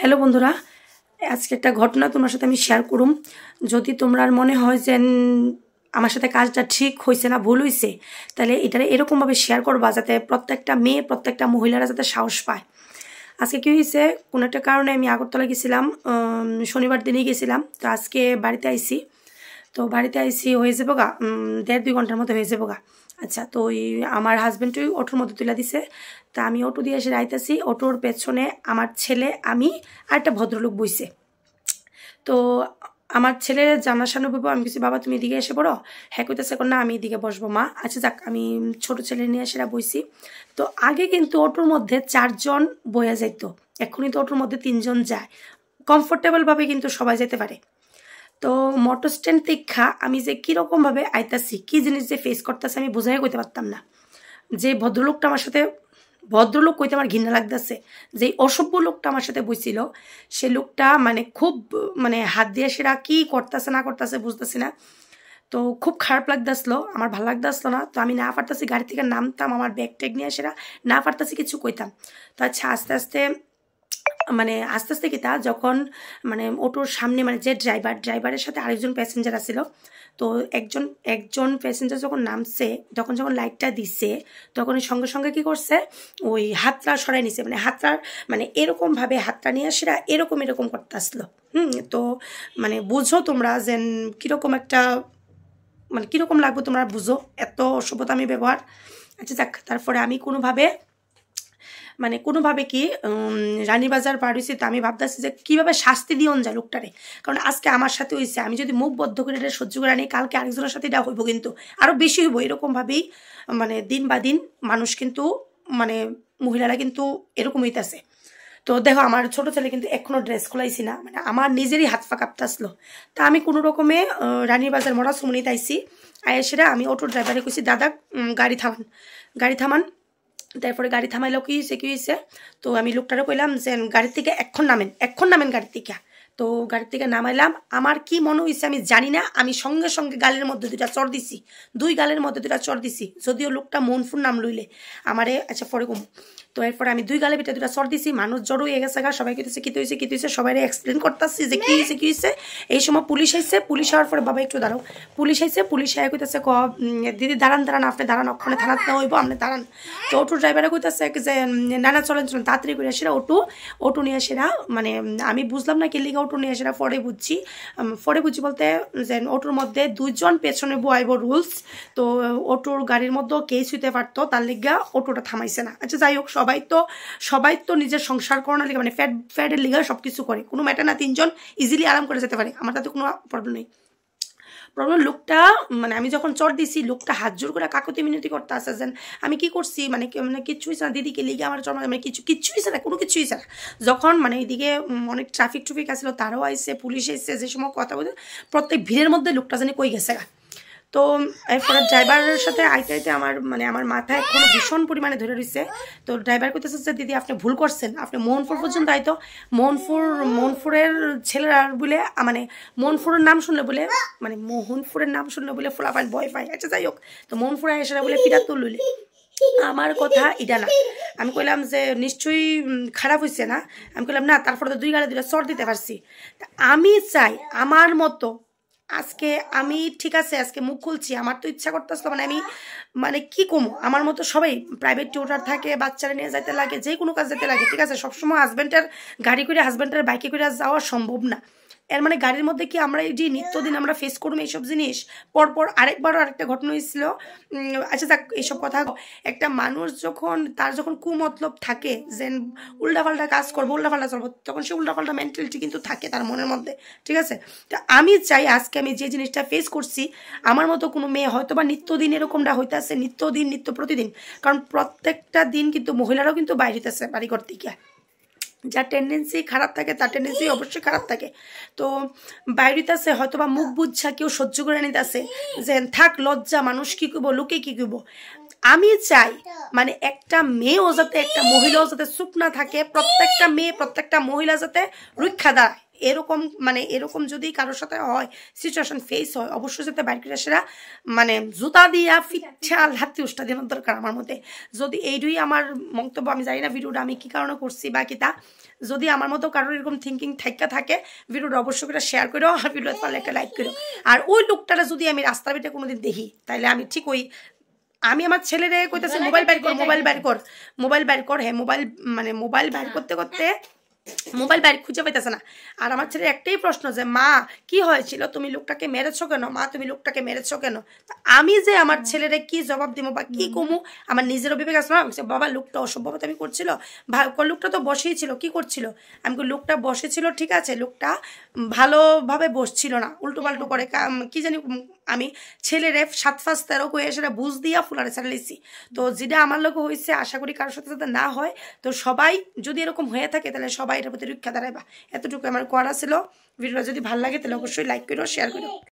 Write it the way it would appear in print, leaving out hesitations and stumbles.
Hello বন্ধুরা, আজকে একটা ঘটনা তোমার সাথে আমি শেয়ার করুম। যদি তোমার মনে হয় যে আমার সাথে কাজটা ঠিক হয়েছে না ভুল হয়েছে, তাহলে এটা এরকমভাবে শেয়ার করবা যাতে প্রত্যেকটা মেয়ে প্রত্যেকটা মহিলারা যাতে সাহস পায়। আজকে কী হয়েছে, কোনো একটা কারণে আমি আগরতলা গেছিলাম, শনিবার দিনেই গেছিলাম। তো আজকে বাড়িতে আইসি, তো বাড়িতে আইসি হয়ে যাবো গা 1.5-2 ঘন্টার মতো হয়ে যাবো গা। আচ্ছা, তো ওই আমার হাজব্যান্ডই অটোর মধ্যে তুলে দিছে। তা আমি অটো দিয়ে এসে রাইতেছি, অটোর পেছনে আমার ছেলে, আমি আর একটা ভদ্রলোক বইছে। তো আমার ছেলে জানার সামনে বলবো, আমি কিছু বাবা তুমি এদিকে এসে পড়ো। হ্যাঁ কইতেছে না আমি এদিকে বসবো মা। আচ্ছা যাক, আমি ছোট ছেলে নিয়ে এসে বইছি। তো আগে কিন্তু অটোর মধ্যে 4 জন বইয়া যাইত, এখনই তো অটোর মধ্যে 3 জন যায়। কমফোর্টেবলভাবে কিন্তু সবাই যেতে পারে। তো মোটর স্ট্যান্ড দেখা আমি যে কীরকমভাবে আইতাছি, কী জিনিস যে ফেস করতেছে আমি বোঝাই করতে পারতাম না। যে ভদ্রলোকটা আমার সাথে, ভদ্রলোক কইতে আমার ঘৃণা লাগতেছে, যে অসভ্য লোকটা আমার সাথে বইছিল, সে লোকটা মানে খুব হাত দিয়ে সেরা কী করতেছে না করতেছে বুঝতেছি না। তো খুব খারাপ লাগতেছিল, আমার ভালো লাগতেছিল না। তো আমি না পারতেছি গাড়ি থেকে নামতাম, আমার ব্যাগ ট্যাগ নিয়ে সেরা না পারতেছি কিছু কইতাম। তো আচ্ছা আস্তে আস্তে আস্তে আস্তে কি তা যখন অটোর সামনে যে ড্রাইভারের সাথে আরেকজন প্যাসেঞ্জার আসছিল। তো একজন প্যাসেঞ্জার যখন নামছে, যখন লাইটটা দিচ্ছে, তখন সঙ্গে সঙ্গে কি করছে, ওই হাতটা সরাই নিছে, হাতটা এরকমভাবে হাতটা নিয়ে সেটা এরকম করতে আসলো। তো বুঝো তোমরা যে কীরকম একটা কীরকম লাগবে তোমরা বুঝো, এত অসভ্যতা আমি ব্যবহার। আচ্ছা যাক, তারপরে আমি কোনোভাবে কি রানীবাজার পার হয়েছি। তো আমি ভাবতেছি যে কীভাবে শাস্তি দিওন যায় লোকটারে, কারণ আজকে আমার সাথে হয়েছে, আমি যদি মুখ বদ্ধ করে এটা সহ্য করে নিই, কালকে আরেকজনের সাথে এটা হইব, কিন্তু আরও বেশি হইব। এরকমভাবেই দিন বা দিন মানুষ কিন্তু মহিলারা কিন্তু এরকম হইতেছে। তো দেখো, আমার ছোট ছেলে কিন্তু এখনো ড্রেস খোলাইছি না, আমার নিজেরই হাত পা কাঁপতে আসলো। তা আমি কোনো রকমে রানীবাজার মরা সুমনিতে আইসি। আয়েসেরা আমি অটো ড্রাইভারে কইছি, দাদা গাড়ি থামান। তারপরে গাড়ি থামাইলো, কি হয়েছে। তো আমি লোকটারে কইলাম যে গাড়ির থেকে এক্ষণ নামেন গাড়ির থেকে। তো গাড়ির থেকে নামাইলাম। আমার কি মনে হয়েছে আমি জানি না, আমি সঙ্গে সঙ্গে গালের মধ্যে 2টা চড় দিছি, 2 গালের মধ্যে 2টা চড় দিছি। যদিও লোকটা মনফুর নাম লইলে আমারে, আচ্ছা পরে কম। তো এরপরে আমি 2 গালের ভিতরে 2টা চড় দিছি। মানুষ জড়ো হয়ে গেছে, সবাই কইতেছে কি হয়েছে সবাই এক্সপ্লেন করতেছি যে কি হয়েছে। এই সময় পুলিশ আইছে, পুলিশ হওয়ার পরে বাবা একটু দাঁড়াও, পুলিশ আইছে, পুলিশ আয় কইতেছে দিদি দাঁড়ান আপনি দাঁড়ান, ওখানে থানাতে না হইব, আপনি দাঁড়ান। তো অটো ড্রাইভারে কইতেছে যে নানা চলেন তাড়াতাড়ি করে সেরা অটো নিয়ে সেরা, আমি বুঝলাম না কি লিগা অটো নিয়ে সেরা। পরে বুঝছি বলতে যে অটোর মধ্যে 2 জন পেছনে বয়াইব রুলস। তো অটোর গাড়ির মধ্যে কেস হইতে পারতো, তার লিগা অটোটা থামাইছে না। আচ্ছা যাই হোক, সবাই তো নিজের সংসার করানোর লিগা ফ্যাটের লিগা সবকিছু করে, কোনো ম্যাটার না। 3 জন ইজিলি আরাম করে যেতে পারে, আমার তাতে কোনো প্রবলেম নেই। প্রবলেম লোকটা আমি যখন চড় দিছি, লোকটা হাত জোর করে কাকতি মিনতি করতে আসে যেন আমি কি করছি, কিচ্ছু হয়েছে না দিদিকে লিগে আমার চড়, কিচ্ছু হয়েছে না, কোনো কিছু হয়েছে না। যখন এইদিকে অনেক ট্রাফিক আসলো, তারাও আইসে, পুলিশ এসছে, যে সময় কথা বলতে প্রত্যেক ভিড়ের মধ্যে লোকটা জানি কই গেছে। তো এরপরে ড্রাইভারের সাথে আইতে আমার মাথায় কোনো ভীষণ পরিমাণে ধরে রয়েছে। তো ড্রাইভার করতেছে যে দিদি আপনি ভুল করছেন, আপনি মোহনপুর পর্যন্ত আইতো, মোহনপুরের ছেলেরা বলে মোহনপুরের নাম শুনলে বলে মোহনপুরের নাম শুনলে বলে ফোলাফাইল ভয় পায়। আচ্ছা যাই হোক, তো মোহনপুরে এসে বলে পিটার তো লইলে আমার কথা এটা না। আমি কইলাম যে নিশ্চয়ই খারাপ হয়েছে না, আমি কইলাম না, তারপরে তো 2 গালে 2টা চড় দিতে পারছি। আমি চাই আমার মতো আজকে আমি ঠিক আছে, আজকে মুখ খুলছি, আমার তো ইচ্ছা করতেছিল, আমি কি কমো, আমার মতো সবাই প্রাইভেট টিউটার থাকে, বাচ্চারা নিয়ে যেতে লাগে, যে কোনো কাজ যেতে লাগে, ঠিক আছে। সবসময় হাজব্যান্ডের গাড়ি করে, হাজব্যান্ডের বাইকে করে যাওয়া সম্ভব না। এর গাড়ির মধ্যে কি আমরা এই যে নিত্যদিন আমরা ফেস করবো এইসব জিনিস। পরপর আরেকটা ঘটনা হয়েছিল। আচ্ছা যাক, এইসব কথা, একটা মানুষ যখন কুমতলব থাকে, যে উল্টাপাল্টা কাজ করবো, উল্টাপাল্টা চলবো, তখন সে উল্টাপাল্টা মেন্টালিটি কিন্তু থাকে তার মনের মধ্যে, ঠিক আছে। তো আমি চাই আজকে আমি যে জিনিসটা ফেস করছি, আমার মতো কোনো মেয়ে হয়তো বা নিত্যদিন এরকমটা হইতেছে, নিত্য প্রতিদিন, কারণ প্রত্যেকটা দিন কিন্তু মহিলারাও কিন্তু বাইরে হইতেছে বাড়ি করতে গিয়ে। যার টেন্ডেন্সি খারাপ থাকে তার টেন্ডেন্সি অবশ্যই খারাপ থাকে। তো বাইরেতে হয়তো বা মুখ বুঝছা কেউ সহ্য করে নিতেছে যে থাক লজ্জা, মানুষ কি করবো, লোকে কি করবো। আমি চাই একটা মেয়েও যাতে, একটা মহিলাও যাতে চুপ না থাকে, প্রত্যেকটা মেয়ে প্রত্যেকটা মহিলা যাতে রক্ষা দেয়, এরকম মানে এরকম যদি কারোর সাথে হয় সিচুয়েশন ফেস হয় অবশ্যই যাতে বাইর করে সেরা মানে জুতা দিয়া ফিচ্ছা হাতি উষ্টা দেওয়ার দরকার আমার মতে। যদি এইটুই আমার মন্তব্য, আমি জানি না ভিডিওটা আমি কি কারণে করছি বা কি তা, যদি আমার মতো কারোর এরকম থিঙ্কিং থাকে ভিডিওটা অবশ্যই করে শেয়ার করো আর ভিডিওতে পারলে একটা লাইক করো। আর ওই লোকটারা যদি আমি রাস্তার ভিতরে কোনোদিন দেখি তাহলে আমি ঠিক ওই আমি আমার ছেলেরে কইতেছি মোবাইল বাইর কর হ্যাঁ মোবাইল বাইর করতে করতে মোবাইল বাইর খুঁজে পাইতেছে না। আর আমার ছেলের একটাই প্রশ্ন যে মা কি হয়েছিল, তুমি লোকটাকে মেরেছো কেন, মা তুমি লোকটাকে মেরেছো কেন। আমি যে আমার ছেলেরে কি জবাব দিব বা কি কমু আমার নিজেরও বিবেক আসলো না। বাবা লোকটা অসভ্যতা আমি করছিল, লোকটা তো বসেই ছিল, কি করছিল, আমি লোকটা বসেছিল ঠিক আছে, লোকটা ভালোভাবে বসছিল না, উল্টো পাল্টো করে কি জানি, আমি ছেলেরে 7-5-13 কয়ে সেটা বুঝ দিয়া ফুলারে ছাড়াইছি। তো যেটা আমার লোক হয়েছে আশা করি কারোর সাথে সাথে না হয়। তো সবাই যদি এরকম হয়ে থাকে তাহলে সবাই এটার প্রতি রক্ষা দাঁড়াইবা, এতটুকু আমার করা ছিল। ভিডিওটা যদি ভালো লাগে তাহলে অবশ্যই লাইক করো, শেয়ার করো।